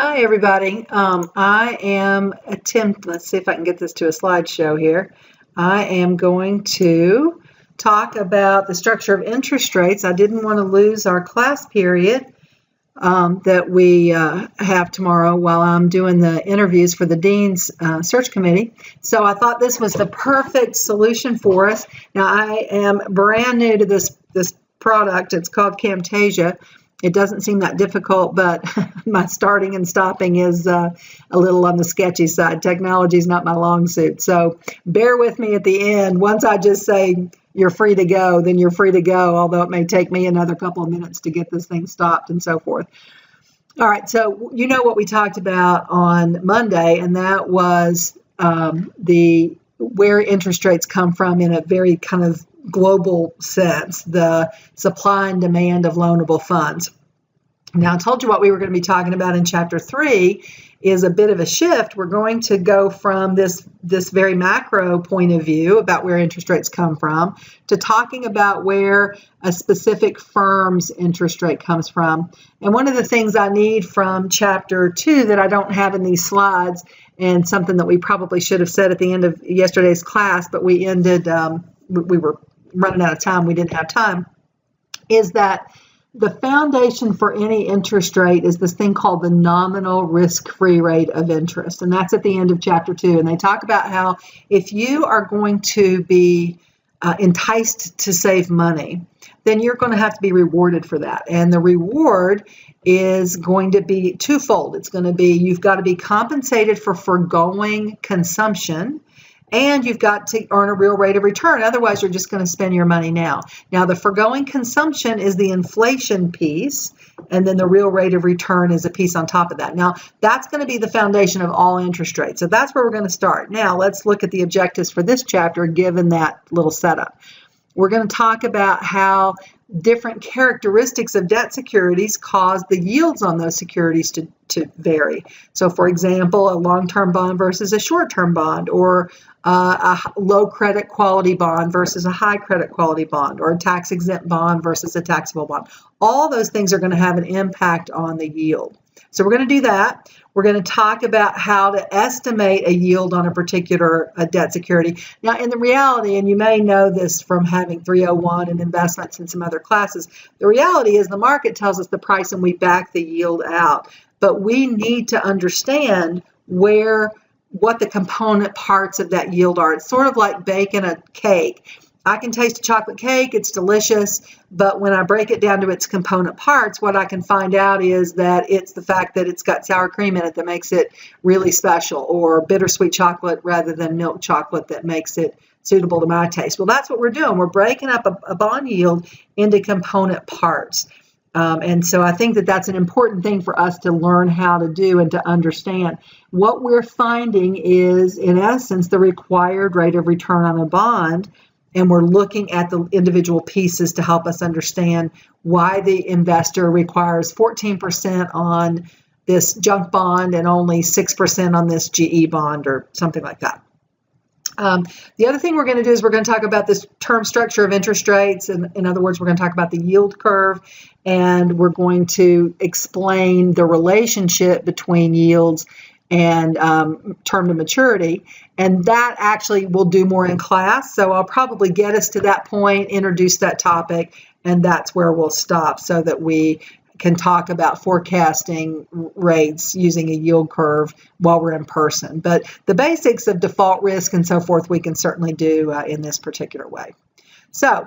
Hi, everybody. Let's see if I can get this to a slideshow here. I am going to talk about the structure of interest rates. I didn't want to lose our class period that we have tomorrow while I'm doing the interviews for the Dean's Search Committee. So I thought this was the perfect solution for us. Now, I am brand new to this product. It's called Camtasia. It doesn't seem that difficult, but my starting and stopping is a little on the sketchy side. Technology is not my long suit. So bear with me at the end. Once I just say you're free to go, then you're free to go, although it may take me another couple of minutes to get this thing stopped and so forth. All right, so you know what we talked about on Monday, and that was where interest rates come from in a very kind of global sense, the supply and demand of loanable funds. Now, I told you what we were going to be talking about in chapter 3 is a bit of a shift. We're going to go from this very macro point of view about where interest rates come from to talking about where a specific firm's interest rate comes from. And one of the things I need from chapter 2 that I don't have in these slides, and something that we probably should have said at the end of yesterday's class, but we were running out of time, we didn't have time, is that the foundation for any interest rate is this thing called the nominal risk-free rate of interest. And that's at the end of chapter 2. And they talk about how if you are going to be enticed to save money, then you're going to have to be rewarded for that. And the reward is going to be twofold. It's going to be you've got to be compensated for foregoing consumption, and you've got to earn a real rate of return. Otherwise, you're just going to spend your money now. Now, the foregoing consumption is the inflation piece, and then the real rate of return is a piece on top of that. Now, that's going to be the foundation of all interest rates. So that's where we're going to start. Now, let's look at the objectives for this chapter, given that little setup. We're going to talk about how different characteristics of debt securities cause the yields on those securities to vary. So, for example, a long-term bond versus a short-term bond, or a low credit quality bond versus a high credit quality bond, or a tax-exempt bond versus a taxable bond. All those things are going to have an impact on the yield. So we're going to do that. We're going to talk about how to estimate a yield on a particular debt security. Now, in the reality, and you may know this from having 301 and investments and some other classes, the reality is the market tells us the price and we back the yield out. But we need to understand what the component parts of that yield are. It's sort of like baking a cake. I can taste a chocolate cake, it's delicious, but when I break it down to its component parts, what I can find out is that it's the fact that it's got sour cream in it that makes it really special, or bittersweet chocolate rather than milk chocolate that makes it suitable to my taste. Well, that's what we're doing. We're breaking up a bond yield into component parts. And so I think that that's an important thing for us to learn how to do and to understand. What we're finding is, in essence, the required rate of return on a bond. And we're looking at the individual pieces to help us understand why the investor requires 14% on this junk bond and only 6% on this GE bond or something like that. The other thing we're going to do is we're going to talk about this term structure of interest rates. And in other words, we're going to talk about the yield curve, and we're going to explain the relationship between yields and term to maturity. And that actually we'll do more in class. So I'll probably get us to that point, introduce that topic, and that's where we'll stop so that we can talk about forecasting rates using a yield curve while we're in person. But the basics of default risk and so forth, we can certainly do in this particular way. So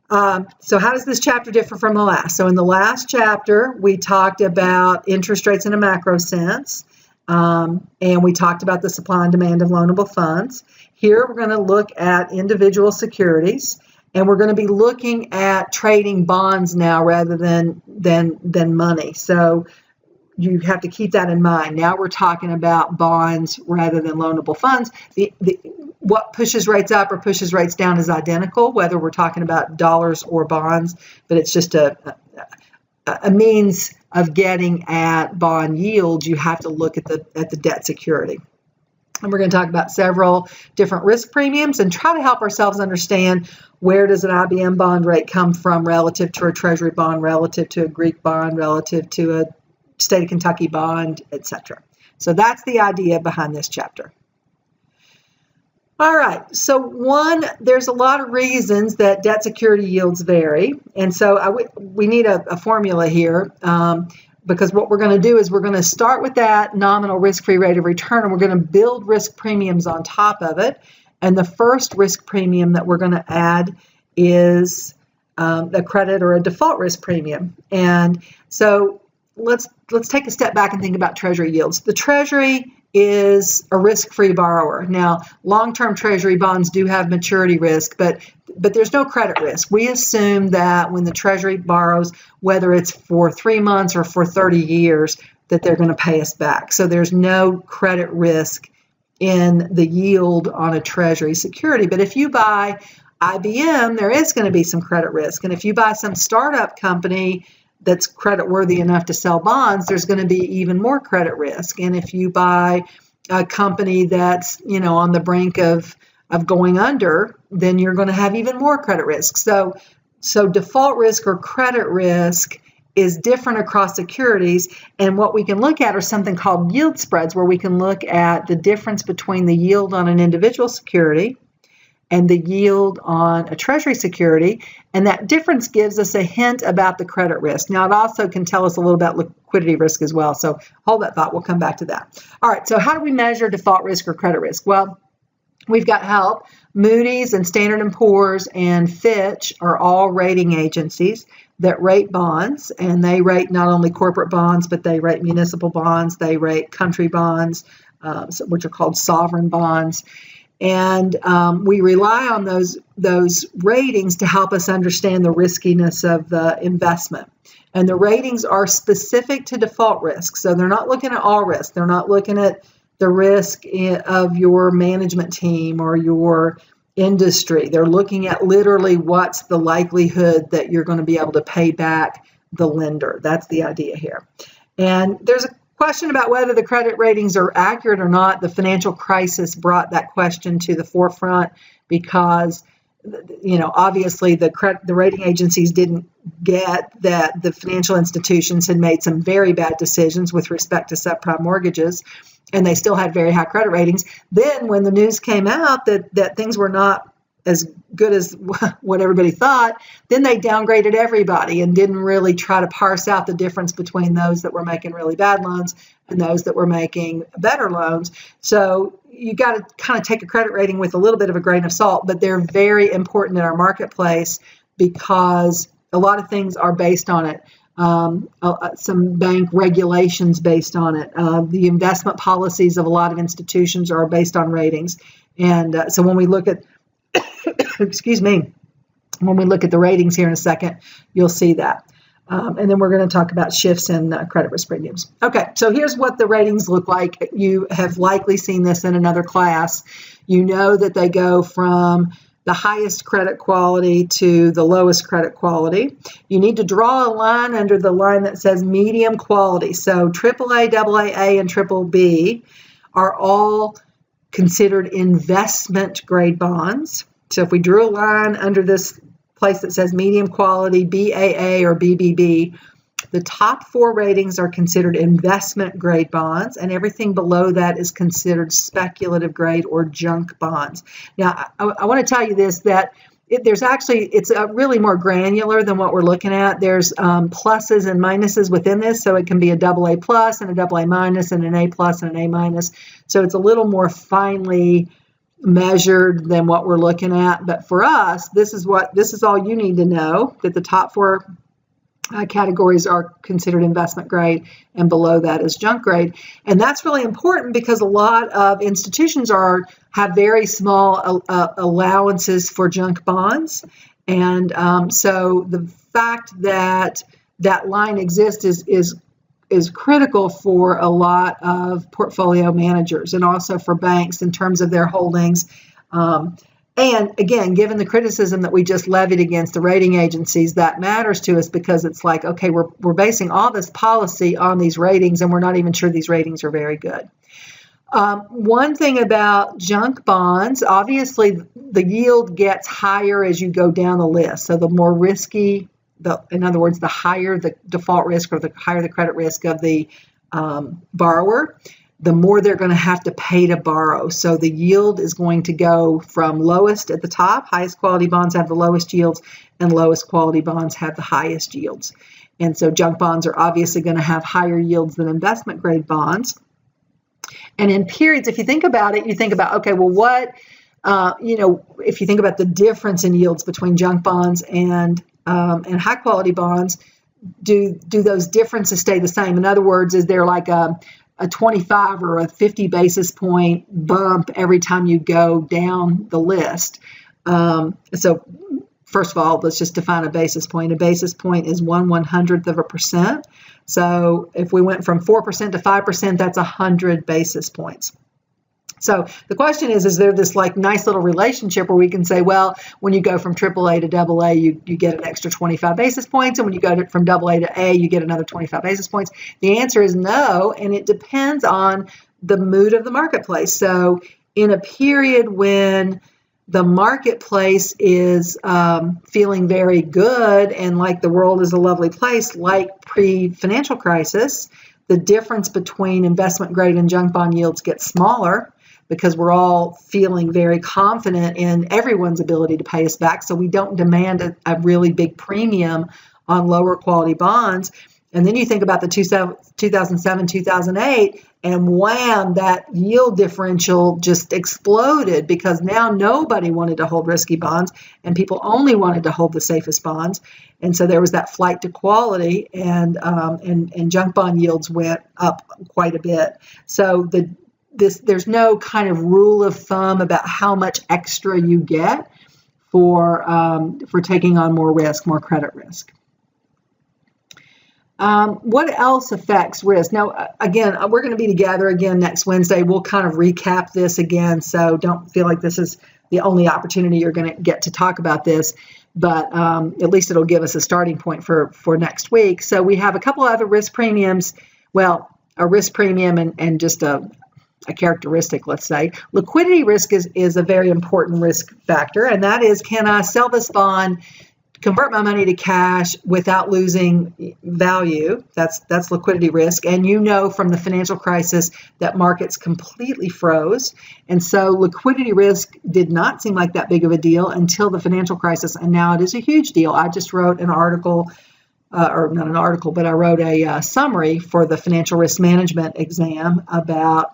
how does this chapter differ from the last? So in the last chapter, we talked about interest rates in a macro sense. And we talked about the supply and demand of loanable funds. Here we're going to look at individual securities, and we're going to be looking at trading bonds now rather than money. So you have to keep that in mind. Now we're talking about bonds rather than loanable funds. What pushes rates up or pushes rates down is identical, whether we're talking about dollars or bonds, but it's just a means of getting at bond yields. You have to look at the debt security. And we're going to talk about several different risk premiums and try to help ourselves understand where does an IBM bond rate come from relative to a treasury bond, relative to a Greek bond, relative to a state of Kentucky bond, etc. So that's the idea behind this chapter. All right, so there's a lot of reasons that debt security yields vary, and so we need a formula here, because what we're going to do is we're going to start with that nominal risk-free rate of return, and we're going to build risk premiums on top of it. And the first risk premium that we're going to add is a credit or a default risk premium. And so let's take a step back and think about Treasury yields. The Treasury is a risk-free borrower. Now, long-term Treasury bonds do have maturity risk, but there's no credit risk. We assume that when the Treasury borrows, whether it's for 3 months or for 30 years, that they're going to pay us back. So there's no credit risk in the yield on a Treasury security. But if you buy IBM, there is going to be some credit risk. And if you buy some startup company that's credit worthy enough to sell bonds, there's going to be even more credit risk. And if you buy a company that's, on the brink of going under, then you're going to have even more credit risk. So default risk or credit risk is different across securities. And what we can look at are something called yield spreads, where we can look at the difference between the yield on an individual security and the yield on a Treasury security, and that difference gives us a hint about the credit risk. Now, it also can tell us a little about liquidity risk as well, so hold that thought. We'll come back to that. All right, so how do we measure default risk or credit risk? Well, we've got help. Moody's and Standard & Poor's and Fitch are all rating agencies that rate bonds, and they rate not only corporate bonds, but they rate municipal bonds, they rate country bonds, which are called sovereign bonds. And we rely on those ratings to help us understand the riskiness of the investment. And the ratings are specific to default risk. So they're not looking at all risk. They're not looking at the risk of your management team or your industry. They're looking at literally what's the likelihood that you're going to be able to pay back the lender. That's the idea here. And there's a question about whether the credit ratings are accurate or not. The financial crisis brought that question to the forefront because, obviously the rating agencies didn't get that the financial institutions had made some very bad decisions with respect to subprime mortgages, and they still had very high credit ratings. Then when the news came out that things were not as good as what everybody thought, then they downgraded everybody and didn't really try to parse out the difference between those that were making really bad loans and those that were making better loans. So you got to kind of take a credit rating with a little bit of a grain of salt, but they're very important in our marketplace because a lot of things are based on it. Some bank regulations based on it. The investment policies of a lot of institutions are based on ratings. And so when we look at when we look at the ratings here in a second, you'll see that. And then we're going to talk about shifts in credit risk premiums. Okay, so here's what the ratings look like. You have likely seen this in another class. You know that they go from the highest credit quality to the lowest credit quality. You need to draw a line under the line that says medium quality. So AAA, AAA, and BBB are all considered investment grade bonds. So if we drew a line under this place that says medium quality, BAA or BBB, the top 4 ratings are considered investment grade bonds, and everything below that is considered speculative grade or junk bonds. Now, I want to tell you this, that it's really more granular than what we're looking at. There's pluses and minuses within this, so it can be a AA plus and a AA minus and an A plus and an A minus. So it's a little more finely measured than what we're looking at. But for us, this is all you need to know, that the top 4 categories are considered investment grade, and below that is junk grade. And that's really important because a lot of institutions have very small allowances for junk bonds. And so the fact that that line exists is critical for a lot of portfolio managers and also for banks in terms of their holdings. And again, given the criticism that we just levied against the rating agencies, that matters to us because it's like, okay, we're basing all this policy on these ratings and we're not even sure these ratings are very good. One thing about junk bonds, obviously the yield gets higher as you go down the list. So the more risky in other words, the higher the default risk or the higher the credit risk of the borrower, the more they're going to have to pay to borrow. So the yield is going to go from lowest at the top. Highest quality bonds have the lowest yields, and lowest quality bonds have the highest yields. And so junk bonds are obviously going to have higher yields than investment grade bonds. And in periods, if you think about it, you think about, okay, well, what, if you think about the difference in yields between junk bonds and high quality bonds, do those differences stay the same? In other words, is there like a 25 or a 50 basis point bump every time you go down the list? So first of all, let's just define a basis point. A basis point is 1/100th%. So if we went from 4% to 5%, that's 100 basis points. So the question is there this like nice little relationship where we can say, well, when you go from AAA to AA, you get an extra 25 basis points. And when you go from AA to A, you get another 25 basis points. The answer is no. And it depends on the mood of the marketplace. So in a period when the marketplace is feeling very good and like the world is a lovely place, like pre-financial crisis, the difference between investment grade and junk bond yields gets smaller, because we're all feeling very confident in everyone's ability to pay us back. So we don't demand a really big premium on lower quality bonds. And then you think about the 2007, 2008, and wham, that yield differential just exploded, because now nobody wanted to hold risky bonds and people only wanted to hold the safest bonds. And so there was that flight to quality, and junk bond yields went up quite a bit. So there's no kind of rule of thumb about how much extra you get for taking on more risk, more credit risk. What else affects risk? Now, again, we're going to be together again next Wednesday. We'll kind of recap this again, so don't feel like this is the only opportunity you're going to get to talk about this, but at least it'll give us a starting point for next week. So we have a couple other risk premiums. Well, a risk premium and just a characteristic, let's say. Liquidity risk is a very important risk factor, and that is, can I sell this bond, convert my money to cash without losing value? That's liquidity risk. And you know from the financial crisis that markets completely froze. And so liquidity risk did not seem like that big of a deal until the financial crisis, and now it is a huge deal. I just wrote an article, or not an article, but I wrote a summary for the financial risk management exam about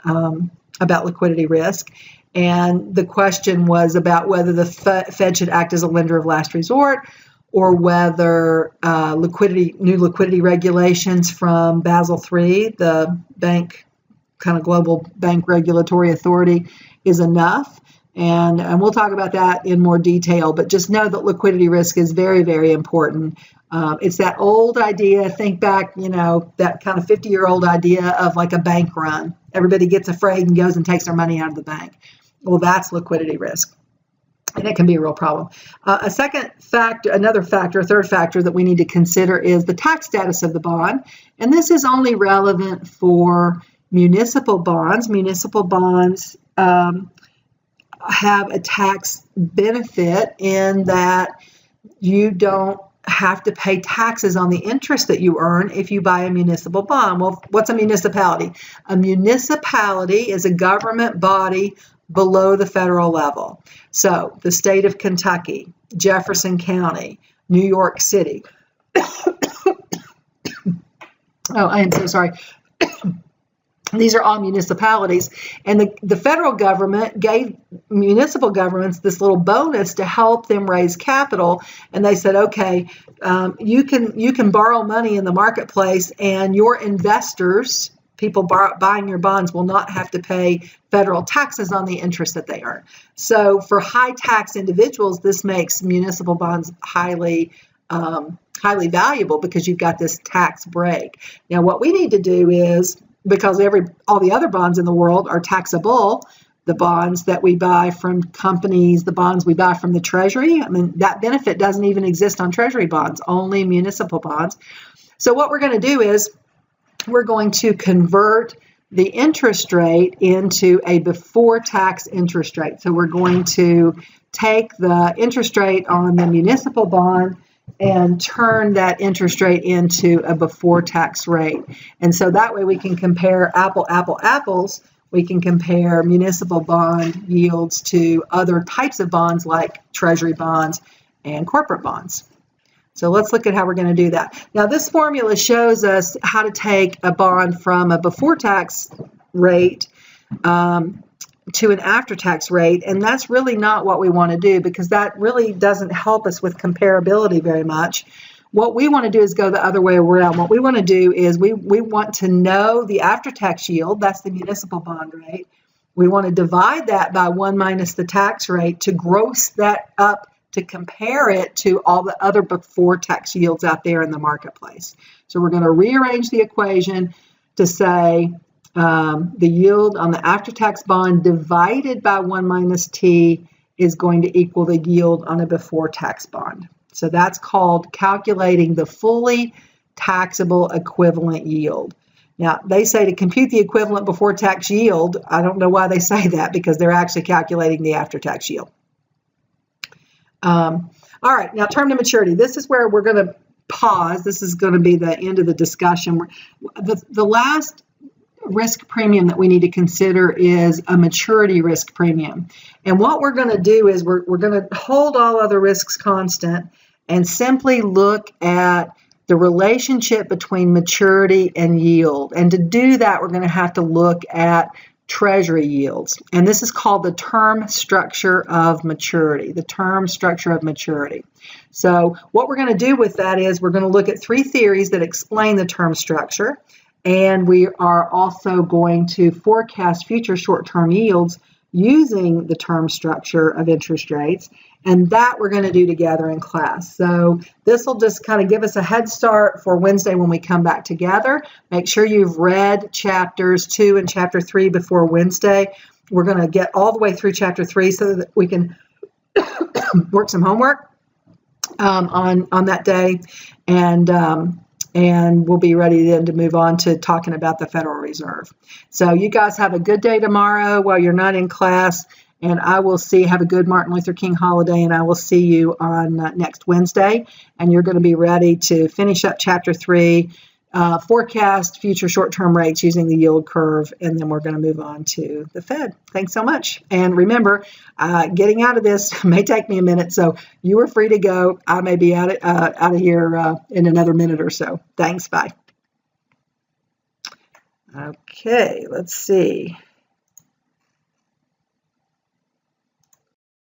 liquidity risk. And the question was about whether the Fed should act as a lender of last resort, or whether new liquidity regulations from Basel III, the bank, kind of global bank regulatory authority, is enough. And we'll talk about that in more detail, but just know that liquidity risk is very, very important. It's that old idea, think back, that kind of 50-year-old idea of like a bank run. Everybody gets afraid and goes and takes their money out of the bank. Well, that's liquidity risk, and it can be a real problem. A third factor that we need to consider is the tax status of the bond. And this is only relevant for municipal bonds. Municipal bonds have a tax benefit in that you don't have to pay taxes on the interest that you earn if you buy a municipal bond. Well, what's a municipality? A municipality is a government body below the federal level. So the state of Kentucky, Jefferson County, New York City. Oh, I am so sorry. These are all municipalities, and the federal government gave municipal governments this little bonus to help them raise capital. And they said, okay, you can borrow money in the marketplace, and your investors, people buying your bonds, will not have to pay federal taxes on the interest that they earn. So for high tax individuals, this makes municipal bonds highly valuable, because you've got this tax break. Now, what we need to do is, because all the other bonds in the world are taxable, the bonds that we buy from companies, the bonds we buy from the Treasury, that benefit doesn't even exist on Treasury bonds, only municipal bonds. So what we're going to do is we're going to convert the interest rate into a before-tax interest rate. So we're going to take the interest rate on the municipal bond and turn that interest rate into a before tax rate. And so that way we can compare apples. We can compare municipal bond yields to other types of bonds like treasury bonds and corporate bonds. So let's look at how we're going to do that. Now this formula shows us how to take a bond from a before tax rate to an after-tax rate, and that's really not what we want to do because that really doesn't help us with comparability very much. What we want to do is go the other way around. What we want to do is we want to know the after-tax yield, that's the municipal bond rate. We want to divide that by 1 minus the tax rate to gross that up to compare it to all the other before-tax yields out there in the marketplace. So we're going to rearrange the equation to say the yield on the after-tax bond divided by 1 minus T is going to equal the yield on a before-tax bond. So that's called calculating the fully taxable equivalent yield. Now, they say to compute the equivalent before-tax yield. I don't know why they say that because they're actually calculating the after-tax yield. All right, now term to maturity. This is where we're going to pause. This is going to be the end of the discussion. The last risk premium that we need to consider is a maturity risk premium. And what we're going to do is we're going to hold all other risks constant and simply look at the relationship between maturity and yield. And to do that, we're going to have to look at treasury yields. And this is called the term structure of maturity, the term structure of maturity. So what we're going to do with that is we're going to look at 3 theories that explain the term structure. And we are also going to forecast future short-term yields using the term structure of interest rates. And that we're going to do together in class. So this will just kind of give us a head start for Wednesday when we come back together. Make sure you've read chapters 2 and chapter 3 before Wednesday. We're going to get all the way through chapter 3 so that we can work some homework on that day. And we'll be ready then to move on to talking about the Federal Reserve. So you guys have a good day tomorrow while you're not in class. And I will have a good Martin Luther King holiday, and I will see you on next Wednesday. And you're going to be ready to finish up chapter 3, forecast future short-term rates using the yield curve, and then we're going to move on to the Fed. Thanks so much. And remember, getting out of this may take me a minute, so you are free to go. I may be out of here in another minute or so. Thanks. Bye. Okay, let's see.